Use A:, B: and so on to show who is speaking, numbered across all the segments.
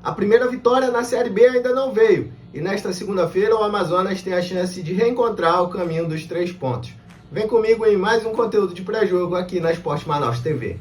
A: A primeira vitória na Série B ainda não veio, e nesta segunda-feira o Amazonas tem a chance de reencontrar o caminho dos 3 pontos. Vem comigo em mais um conteúdo de pré-jogo aqui na Esporte Manaus TV.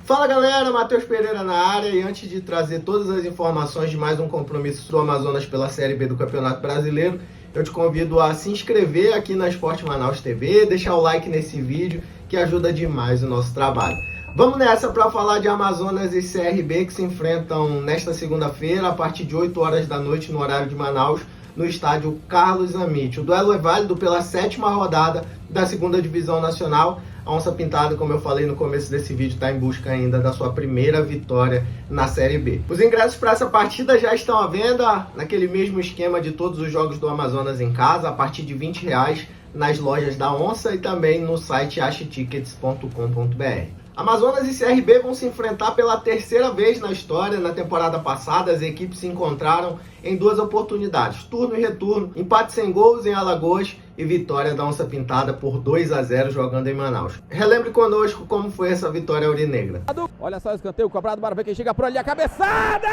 A: Fala galera, Matheus Pereira na área, e antes de trazer todas as informações de mais um compromisso do Amazonas pela Série B do Campeonato Brasileiro, eu te convido a se inscrever aqui na Esporte Manaus TV, deixar o like nesse vídeo que ajuda demais o nosso trabalho. Vamos nessa para falar de Amazonas e CRB que se enfrentam nesta segunda-feira a partir de 8 horas da noite no horário de Manaus, no estádio Carlos Amit. O duelo é válido pela 7ª rodada da 2ª Divisão Nacional. A Onça Pintada, como eu falei no começo desse vídeo, está em busca ainda da sua primeira vitória na Série B. Os ingressos para essa partida já estão à venda naquele mesmo esquema de todos os jogos do Amazonas em casa, a partir de R$20 nas lojas da Onça e também no site achetickets.com.br. Amazonas e CRB vão se enfrentar pela 3ª vez na história. Na temporada passada, as equipes se encontraram em 2 oportunidades, turno e retorno, empate sem gols em Alagoas e vitória da Onça Pintada por 2-0 jogando em Manaus. Relembre conosco como foi essa vitória aurinegra.
B: Olha só o escanteio cobrado, bora ver quem chega por ali, a cabeçada!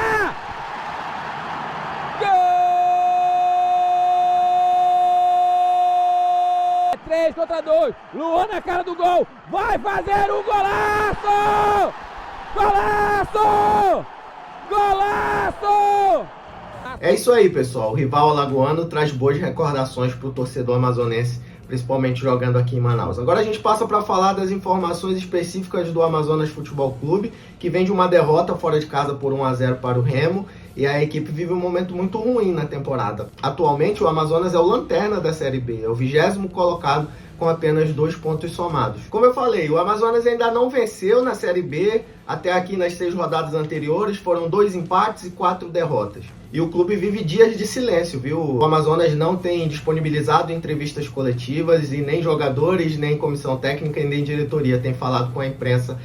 B: Gol! 3 contra 2, Luan na cara do gol, vai fazer um golaço! Golaço! Golaço!
A: É isso aí, pessoal. O rival alagoano traz boas recordações para o torcedor amazonense, principalmente jogando aqui em Manaus. Agora a gente passa para falar das informações específicas do Amazonas Futebol Clube, que vem de uma derrota fora de casa por 1-0 para o Remo, e a equipe vive um momento muito ruim na temporada. Atualmente o Amazonas é o lanterna da Série B, é o 20º colocado com apenas 2 pontos somados. Como eu falei, o Amazonas ainda não venceu na Série B, até aqui nas 6 rodadas anteriores foram 2 empates e 4 derrotas. E o clube vive dias de silêncio, viu? O Amazonas não tem disponibilizado entrevistas coletivas e nem jogadores, nem comissão técnica e nem diretoria tem falado com a imprensa,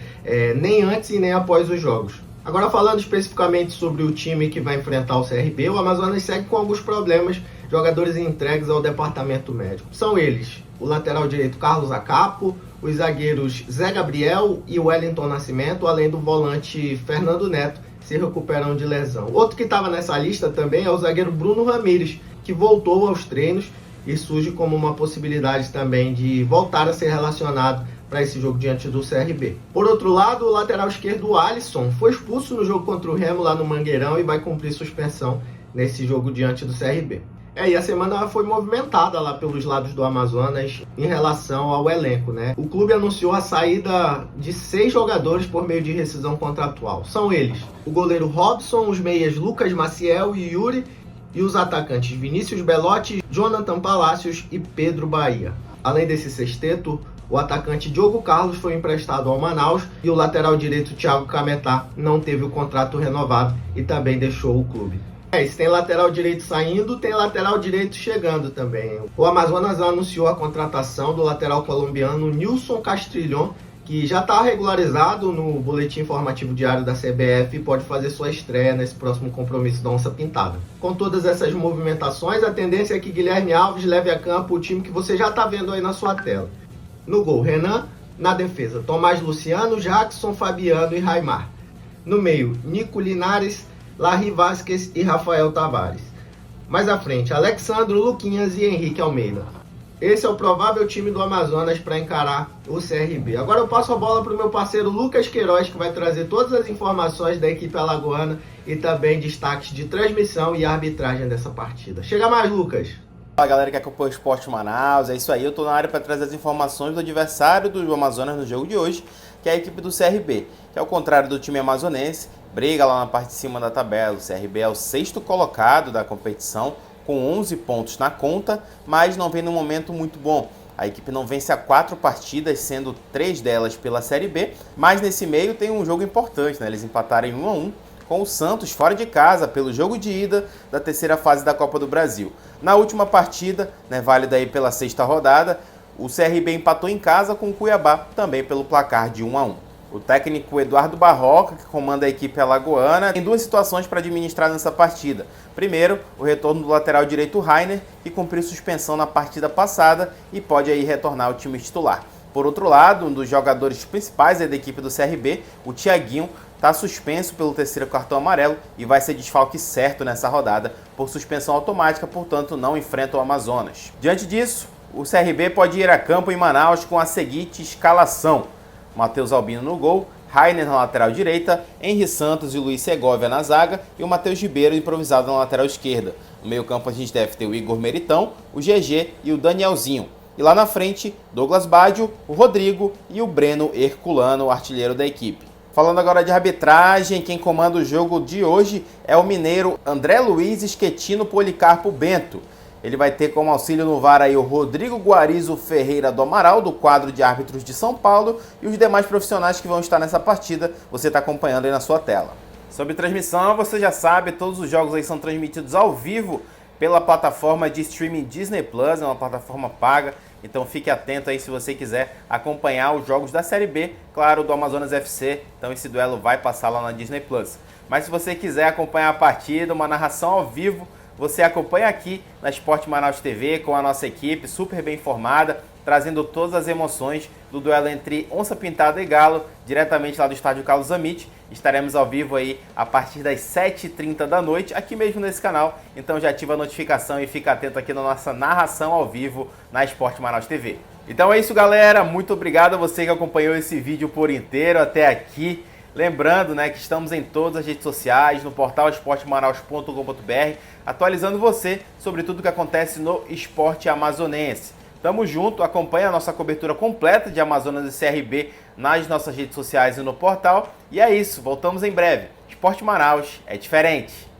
A: nem antes e nem após os jogos. Agora falando especificamente sobre o time que vai enfrentar o CRB, o Amazonas segue com alguns problemas, jogadores entregues ao departamento médico. São eles, o lateral direito Carlos Acapo, os zagueiros Zé Gabriel e Wellington Nascimento, além do volante Fernando Neto, se recuperam de lesão. Outro que estava nessa lista também é o zagueiro Bruno Ramires, que voltou aos treinos e surge como uma possibilidade também de voltar a ser relacionado para esse jogo diante do CRB. Por outro lado, o lateral esquerdo Alisson foi expulso no jogo contra o Remo lá no Mangueirão e vai cumprir suspensão nesse jogo diante do CRB. E a semana foi movimentada lá pelos lados do Amazonas em relação ao elenco, né? O clube anunciou a saída de 6 jogadores por meio de rescisão contratual. São eles: o goleiro Robson, os meias Lucas Maciel e Yuri, e os atacantes Vinícius Belotti, Jonathan Palacios e Pedro Bahia. Além desse sexteto, o atacante Diogo Carlos foi emprestado ao Manaus e o lateral direito Thiago Cametá não teve o contrato renovado e também deixou o clube. Se tem lateral direito saindo, tem lateral direito chegando também. O Amazonas anunciou a contratação do lateral colombiano Nilson Castrilhon, que já está regularizado no boletim informativo diário da CBF e pode fazer sua estreia nesse próximo compromisso da Onça Pintada. Com todas essas movimentações, a tendência é que Guilherme Alves leve a campo o time que você já está vendo aí na sua tela. No gol, Renan. Na defesa, Tomás Luciano, Jackson, Fabiano e Raimar. No meio, Nico Linares, Larry Vasquez e Rafael Tavares. Mais à frente, Alexandro, Luquinhas e Henrique Almeida. Esse é o provável time do Amazonas para encarar o CRB. Agora eu passo a bola para o meu parceiro Lucas Queiroz, que vai trazer todas as informações da equipe alagoana e também destaques de transmissão e arbitragem dessa partida. Chega mais, Lucas!
C: Fala galera que acompanha o Esporte Manaus, é isso aí, eu tô na área para trazer as informações do adversário do Amazonas no jogo de hoje, que é a equipe do CRB, que ao contrário do time amazonense, briga lá na parte de cima da tabela. O CRB é o 6º colocado da competição, com 11 pontos na conta, mas não vem num momento muito bom. A equipe não vence há 4 partidas, sendo 3 delas pela Série B, mas nesse meio tem um jogo importante, né? Eles empataram em 1-1 com o Santos fora de casa pelo jogo de ida da 3ª fase da Copa do Brasil. Na última partida, né, válida aí pela 6ª rodada, o CRB empatou em casa com o Cuiabá, também pelo placar de 1-1. O técnico Eduardo Barroca, que comanda a equipe alagoana, tem 2 situações para administrar nessa partida. Primeiro, o retorno do lateral direito Rainer, que cumpriu suspensão na partida passada e pode aí retornar ao time titular. Por outro lado, um dos jogadores principais da equipe do CRB, o Thiaguinho, está suspenso pelo terceiro cartão amarelo e vai ser desfalque certo nessa rodada por suspensão automática, portanto não enfrenta o Amazonas. Diante disso, o CRB pode ir a campo em Manaus com a seguinte escalação: Matheus Albino no gol, Rainer na lateral direita, Henry Santos e Luiz Segovia na zaga e o Matheus Ribeiro improvisado na lateral esquerda. No meio campo a gente deve ter o Igor Meritão, o GG e o Danielzinho. E lá na frente, Douglas Baggio, o Rodrigo e o Breno Herculano, o artilheiro da equipe. Falando agora de arbitragem, quem comanda o jogo de hoje é o mineiro André Luiz Schettino Policarpo Bento. Ele vai ter como auxílio no VAR aí o Rodrigo Guarizo Ferreira do Amaral, do quadro de árbitros de São Paulo, e os demais profissionais que vão estar nessa partida, você está acompanhando aí na sua tela. Sobre transmissão, você já sabe, todos os jogos aí são transmitidos ao vivo pela plataforma de streaming Disney Plus, é uma plataforma paga, então fique atento aí se você quiser acompanhar os jogos da Série B, claro, do Amazonas FC, então esse duelo vai passar lá na Disney Plus. Mas se você quiser acompanhar a partida, uma narração ao vivo, você acompanha aqui na Esporte Manaus TV com a nossa equipe super bem informada, trazendo todas as emoções do duelo entre Onça Pintada e Galo, diretamente lá do estádio Carlos Amit. Estaremos ao vivo aí a partir das 7h30 da noite, aqui mesmo nesse canal. Então já ativa a notificação e fica atento aqui na nossa narração ao vivo na Esporte Manaus TV. Então é isso, galera. Muito obrigado a você que acompanhou esse vídeo por inteiro até aqui. Lembrando, né, que estamos em todas as redes sociais, no portal esportemanaus.com.br, atualizando você sobre tudo que acontece no esporte amazonense. Tamo junto, acompanha a nossa cobertura completa de Amazonas e CRB nas nossas redes sociais e no portal. E é isso, voltamos em breve. Esporte Manaus é diferente.